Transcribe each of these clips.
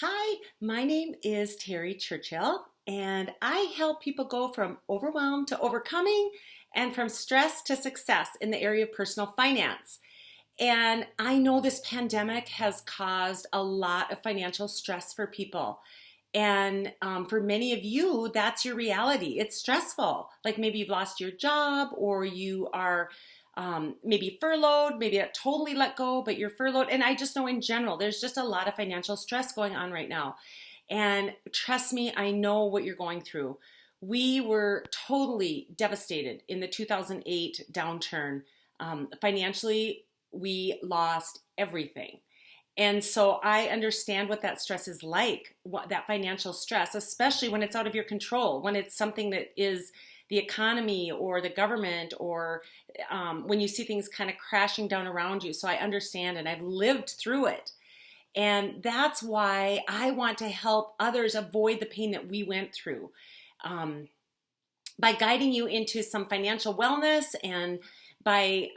Hi, my name is Terry Churchill, and I help people go from overwhelmed to overcoming and from stress to success in the area of personal finance. And I know this pandemic has caused a lot of financial stress for people. And for many of you, that's your reality. It's stressful. Like maybe you've lost your job or you are maybe furloughed, maybe not totally let go, but you're furloughed. And I just know in general, there's just a lot of financial stress going on right now. And trust me, I know what you're going through. We were totally devastated in the 2008 downturn. Financially, we lost everything. And so I understand what that stress is like, what that financial stress, especially when it's out of your control, when it's something that is the economy or the government or when you see things kind of crashing down around you. So I understand and I've lived through it. And that's why I want to help others avoid the pain that we went through um, by guiding you into some financial wellness and by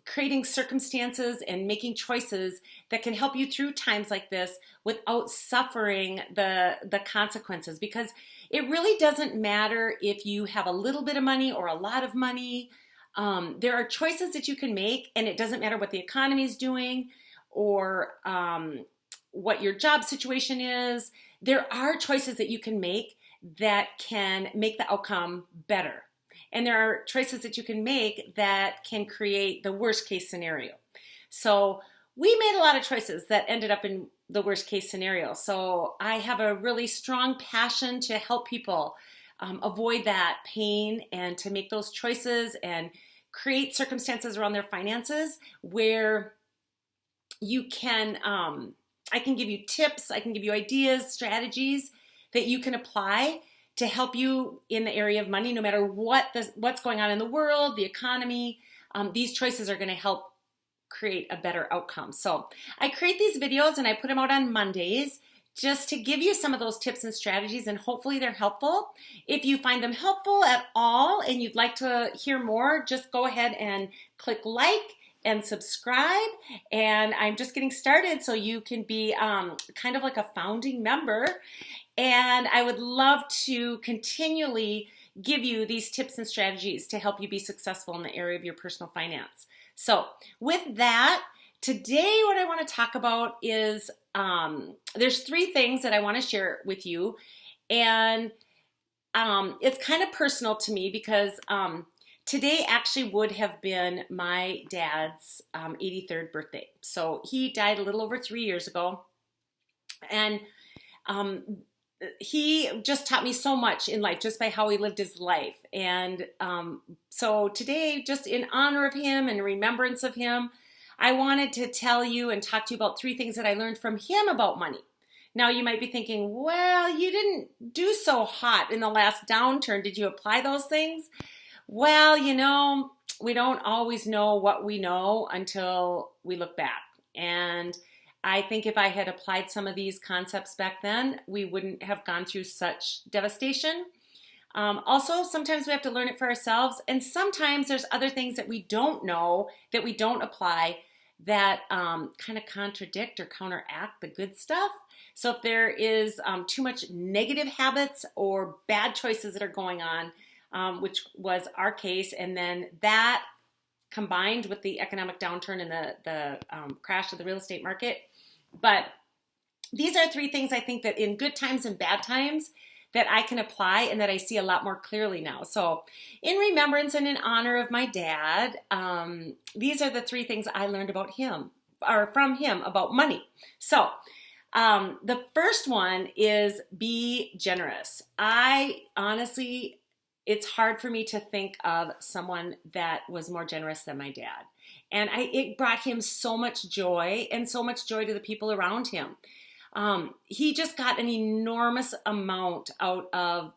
creating circumstances and making choices that can help you through times like this without suffering the consequences. Because it really doesn't matter if you have a little bit of money or a lot of money. There are choices that you can make, and it doesn't matter what the economy is doing or what your job situation is. There are choices that you can make that can make the outcome better. And there are choices that you can make that can create the worst case scenario. So we made a lot of choices that ended up in the worst case scenario. So I have a really strong passion to help people avoid that pain and to make those choices and create circumstances around their finances where you can, I can give you tips, I can give you ideas, strategies that you can apply to help you in the area of money, no matter what's going on in the world, the economy. These choices are going to help create a better outcome. So I create these videos and I put them out on Mondays just to give you some of those tips and strategies, and hopefully they're helpful. If you find them helpful at all and you'd like to hear more, just go ahead and click like and subscribe. And I'm just getting started, so you can be kind of like a founding member. And I would love to continually give you these tips and strategies to help you be successful in the area of your personal finance. So with that, today what I want to talk about is there's three things that I want to share with you. And it's kind of personal to me because today actually would have been my dad's 83rd birthday. So he died a little over 3 years ago. And he just taught me so much in life just by how he lived his life. And so today, just in honor of him and remembrance of him, I wanted to tell you and talk to you about three things that I learned from him about money. Now you might be thinking, well, you didn't do so hot in the last downturn. Did you apply those things? Well, we don't always know what we know until we look back. And I think if I had applied some of these concepts back then, we wouldn't have gone through such devastation. Also, sometimes we have to learn it for ourselves, and sometimes there's other things that we don't know, that we don't apply, that kind of contradict or counteract the good stuff. So if there is too much negative habits or bad choices that are going on, which was our case, and then that combined with the economic downturn and the crash of the real estate market. But these are three things I think that in good times and bad times that I can apply and that I see a lot more clearly now. So in remembrance and in honor of my dad, these are the three things I learned about him or from him about money. So the first one is be generous. I honestly, it's hard for me to think of someone that was more generous than my dad. And it brought him so much joy and so much joy to the people around him. He just got an enormous amount out of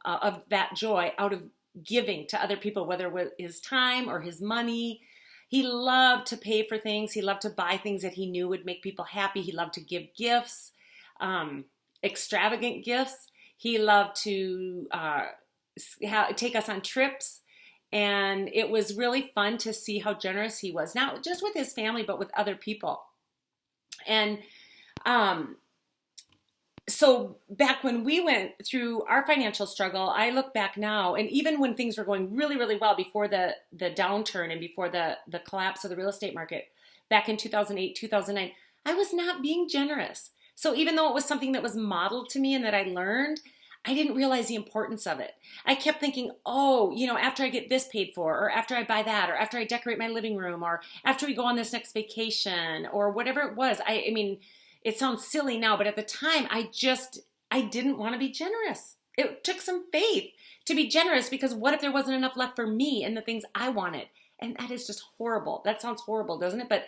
that joy, out of giving to other people, whether it was his time or his money. He loved to pay for things. He loved to buy things that he knew would make people happy. He loved to give gifts, extravagant gifts. He loved to take us on trips. And it was really fun to see how generous he was, not just with his family, but with other people. And so so back when we went through our financial struggle, I look back now, and even when things were going really, really well before the downturn and before the collapse of the real estate market back in 2008, 2009, I was not being generous. So even though it was something that was modeled to me and that I learned, I didn't realize the importance of it. I kept thinking, oh, after I get this paid for, or after I buy that, or after I decorate my living room, or after we go on this next vacation, or whatever it was. I mean, it sounds silly now, but at the time, I didn't want to be generous. It took some faith to be generous, because what if there wasn't enough left for me and the things I wanted? And that is just horrible. That sounds horrible, doesn't it? But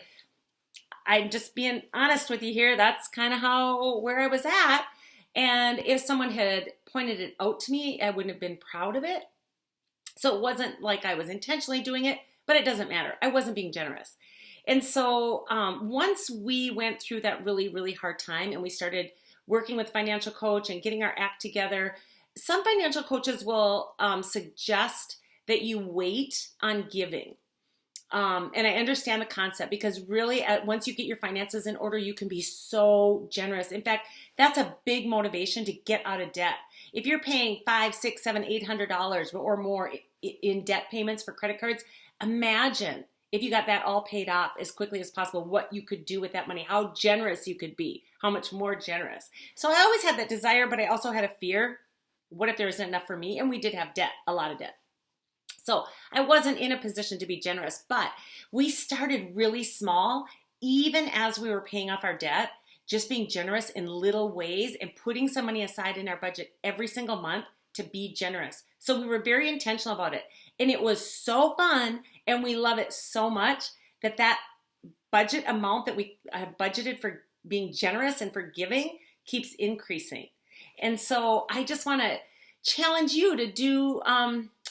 I'm just being honest with you here. That's kind of where I was at. And if someone had pointed it out to me, I wouldn't have been proud of it. So it wasn't like I was intentionally doing it, but it doesn't matter. I wasn't being generous. And so once we went through that really, really hard time and we started working with a financial coach and getting our act together, some financial coaches will suggest that you wait on giving. And I understand the concept, because really once you get your finances in order, you can be so generous. In fact, that's a big motivation to get out of debt. If you're paying $500, $600, $700, $800 or more in debt payments for credit cards, imagine if you got that all paid off as quickly as possible, what you could do with that money, how generous you could be, how much more generous. So I always had that desire, but I also had a fear. What if there isn't enough for me? And we did have debt, a lot of debt. So I wasn't in a position to be generous, but we started really small, even as we were paying off our debt, just being generous in little ways and putting some money aside in our budget every single month to be generous. So we were very intentional about it. And it was so fun, and we love it so much that budget amount that we have budgeted for being generous and for giving keeps increasing. And so I just want to challenge you to do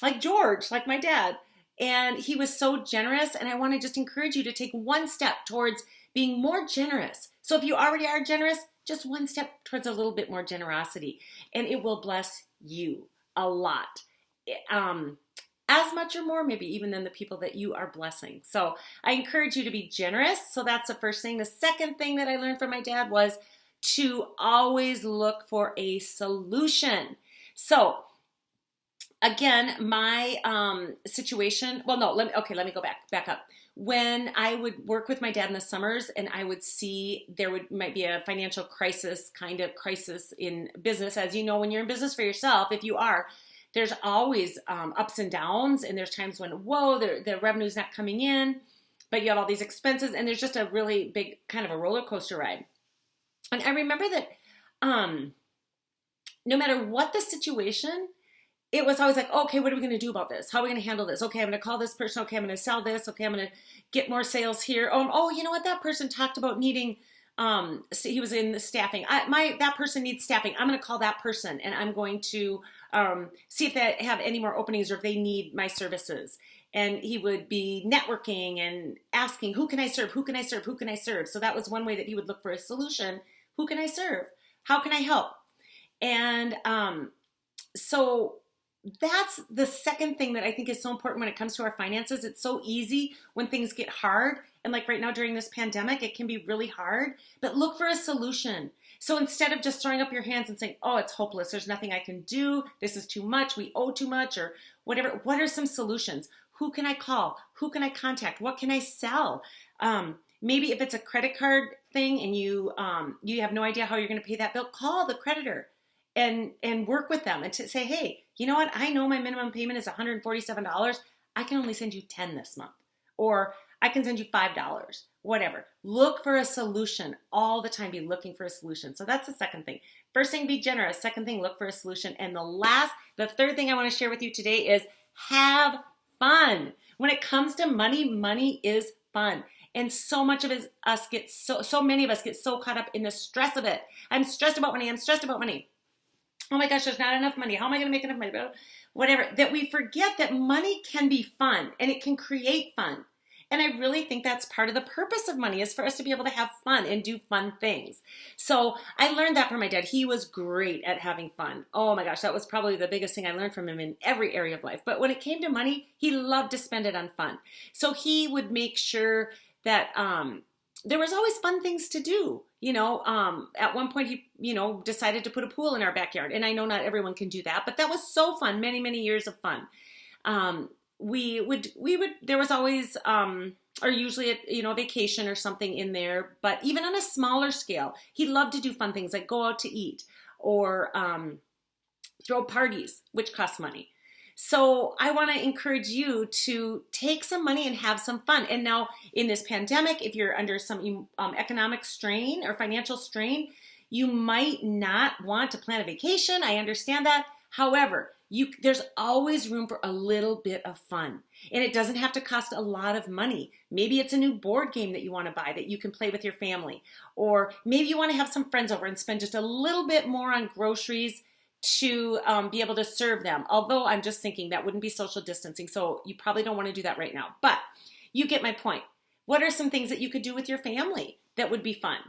like George, like my dad. And he was so generous, and I want to just encourage you to take one step towards being more generous. So if you already are generous, just one step towards a little bit more generosity, and it will bless you a lot. As much or more, maybe even than the people that you are blessing. So I encourage you to be generous. So that's the first thing. The second thing that I learned from my dad was to always look for a solution. So again, my situation, well, no, let me go back up. When I would work with my dad in the summers and I would see might be a financial crisis, kind of crisis in business. As you know, when you're in business for yourself, if you are, there's always ups and downs, and there's times when, whoa, the revenue's not coming in, but you have all these expenses, and there's just a really big kind of a roller coaster ride. And I remember that no matter what the situation, it was always like, okay, what are we going to do about this? How are we going to handle this? Okay, I'm going to call this person. Okay, I'm going to sell this. Okay, I'm going to get more sales here. Oh, you know what? That person talked about needing, he was in the staffing. That person needs staffing. I'm going to call that person, and I'm going to see if they have any more openings or if they need my services. And he would be networking and asking, who can I serve? Who can I serve? Who can I serve? So that was one way that he would look for a solution. Who can I serve? How can I help? And so that's the second thing that I think is so important when it comes to our finances. It's so easy when things get hard. And like right now during this pandemic, it can be really hard, but look for a solution. So instead of just throwing up your hands and saying, oh, it's hopeless, there's nothing I can do, this is too much, we owe too much, or whatever, what are some solutions? Who can I call? Who can I contact? What can I sell? Maybe if it's a credit card thing and you have no idea how you're going to pay that bill, call the creditor and work with them and to say, hey, you know what? I know my minimum payment is $147. I can only send you $10 this month, or I can send you $5, whatever. Look for a solution all the time. Be looking for a solution. So that's the second thing. First thing, be generous. Second thing, look for a solution. And the third thing I want to share with you today is have fun. When it comes to money, money is fun. And so much of us get so many of us get so caught up in the stress of it. I'm stressed about money. I'm stressed about money. Oh my gosh, there's not enough money. How am I going to make enough money? Whatever. That we forget that money can be fun and it can create fun. And I really think that's part of the purpose of money, is for us to be able to have fun and do fun things. So I learned that from my dad. He was great at having fun. Oh my gosh, that was probably the biggest thing I learned from him in every area of life. But when it came to money, he loved to spend it on fun. So he would make sure that there was always fun things to do. At one point he, decided to put a pool in our backyard. And I know not everyone can do that, but that was so fun. Many, many years of fun. There was always, or usually a vacation or something in there, but even on a smaller scale, he loved to do fun things like go out to eat or, throw parties, which cost money. So I want to encourage you to take some money and have some fun. And now in this pandemic, if you're under some economic strain or financial strain, you might not want to plan a vacation. I understand that. However, there's always room for a little bit of fun. And it doesn't have to cost a lot of money. Maybe it's a new board game that you want to buy that you can play with your family. Or maybe you want to have some friends over and spend just a little bit more on groceries to be able to serve them. Although I'm just thinking that wouldn't be social distancing, so you probably don't want to do that right now. But you get my point. What are some things that you could do with your family that would be fun?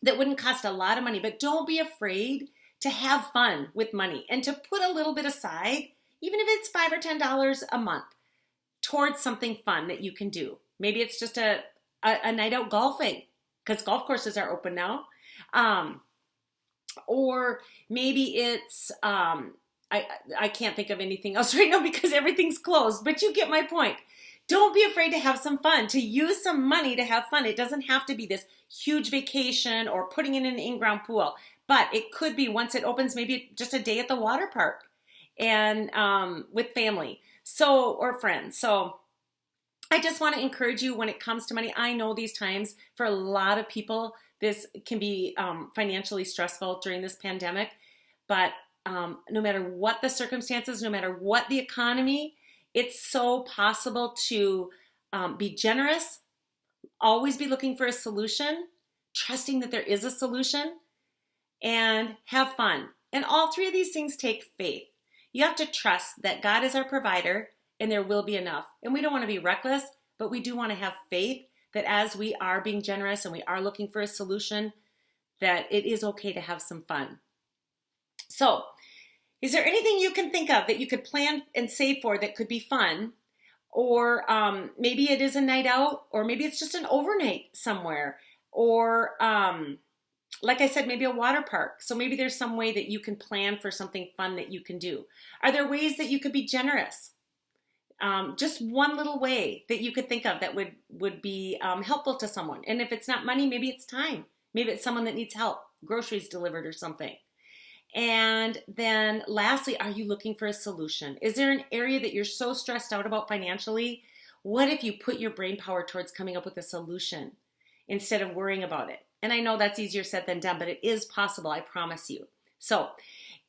That wouldn't cost a lot of money, but don't be afraid to have fun with money and to put a little bit aside, even if it's $5 or $10 a month, towards something fun that you can do. Maybe it's just a night out golfing, because golf courses are open now. Or maybe it's, I can't think of anything else right now because everything's closed, but you get my point. Don't be afraid to have some fun, to use some money to have fun. It doesn't have to be this huge vacation or putting in an in-ground pool, but it could be once it opens, maybe just a day at the water park and with family or friends. So I just want to encourage you when it comes to money. I know these times for a lot of people, this can be financially stressful during this pandemic, but no matter what the circumstances, no matter what the economy, it's so possible to be generous, always be looking for a solution, trusting that there is a solution, and have fun. And all three of these things take faith. You have to trust that God is our provider and there will be enough. And we don't want to be reckless, but we do want to have faith that as we are being generous and we are looking for a solution, that it is okay to have some fun. So, is there anything you can think of that you could plan and save for that could be fun? Or maybe it is a night out, or maybe it's just an overnight somewhere. Or, like I said, maybe a water park. So maybe there's some way that you can plan for something fun that you can do. Are there ways that you could be generous? Just one little way that you could think of that would be helpful to someone. And if it's not money, maybe it's time. Maybe it's someone that needs help, groceries delivered or something. And then lastly, are you looking for a solution? Is there an area that you're so stressed out about financially? What if you put your brain power towards coming up with a solution instead of worrying about it? And I know that's easier said than done, but it is possible, I promise you. So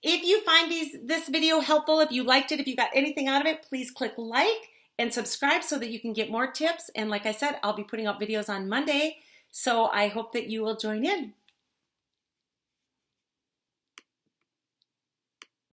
if you find this video helpful, if you liked it, if you got anything out of it, please click like and subscribe so that you can get more tips. And like I said, I'll be putting out videos on Monday. So I hope that you will join in.